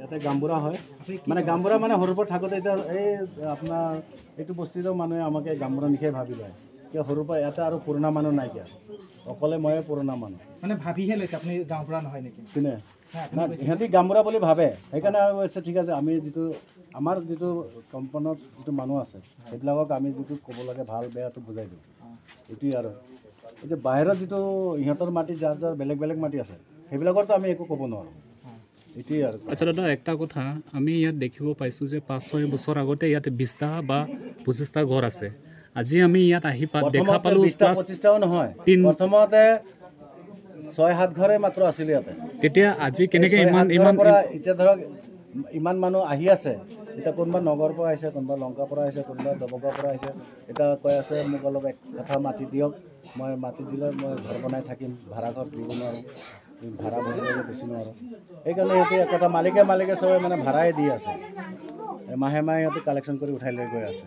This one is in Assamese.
ইয়াতে গামবুঢ়া হয় মানে গামবুঢ়া মানে সৰুৰ পৰা থাকোঁতে এতিয়া এই আপোনাৰ এইটো বস্তুটো মানুহে আমাকে গামবুঢ়া নিশাই ভাবি লয় কিয় সৰুৰ পৰা ইয়াতে আৰু পুৰণা মানুহ নাইকিয়া অকলে ময়ে পুৰণা মানুহ মানে ভাবিহে লৈছে আপুনি গাঁওবুঢ়া নহয় নেকি কোনে না সিহঁতি গামবুঢ়া বুলি ভাবে সেইকাৰণে আৰু কৈছে ঠিক আছে আমি যিটো আমাৰ যিটো কম্পাউণ্ডত যিটো মানুহ আছে সেইবিলাকক আমি যিটো ক'ব লাগে ভাল বেয়াটো বুজাই দিওঁ এইটোৱে আৰু এতিয়া বাহিৰত যিটো ইহঁতৰ মাটি যাৰ যাৰ বেলেগ বেলেগ মাটি আছে সেইবিলাকৰতো আমি একো ক'ব নোৱাৰোঁ এইটোৱে আৰু আচ্ছা দাদা একটা কথা আমি ইয়াত দেখিব পাইছোঁ যে 5-6 বছৰ আগতে ইয়াতে 20টা বা 25টা ঘৰ আছে আজি আমি ইয়াত আহি দেখা পালোঁ 20টা-25টাও নহয় প্ৰথমতে 6-7 ঘৰে মাত্ৰ আছিল ইয়াতে তেতিয়া আজি কেনেকৈ ইমান পৰা এতিয়া ধৰক ইমান মানুহ আহি আছে এতিয়া কোনোবা নগৰৰ পৰা আহিছে কোনোবা লংকাৰ পৰা আহিছে কোনোবা দবকাৰ পৰা আহিছে এতিয়া কৈ আছে মোক অলপ এক কথা মাটি দিয়ক মই মাটি দিলে মই ঘৰ বনাই থাকিম ভাড়া ঘৰ দিব নোৱাৰোঁ ভাড়া ভৰিবলৈ বেছি নোৱাৰোঁ সেইকাৰণে সিহঁতে একথা মালিকে চবে মানে ভাড়াই দি আছে মাহে মাহে সিহঁতে কালেকশ্যন কৰি উঠাই লৈ গৈ আছে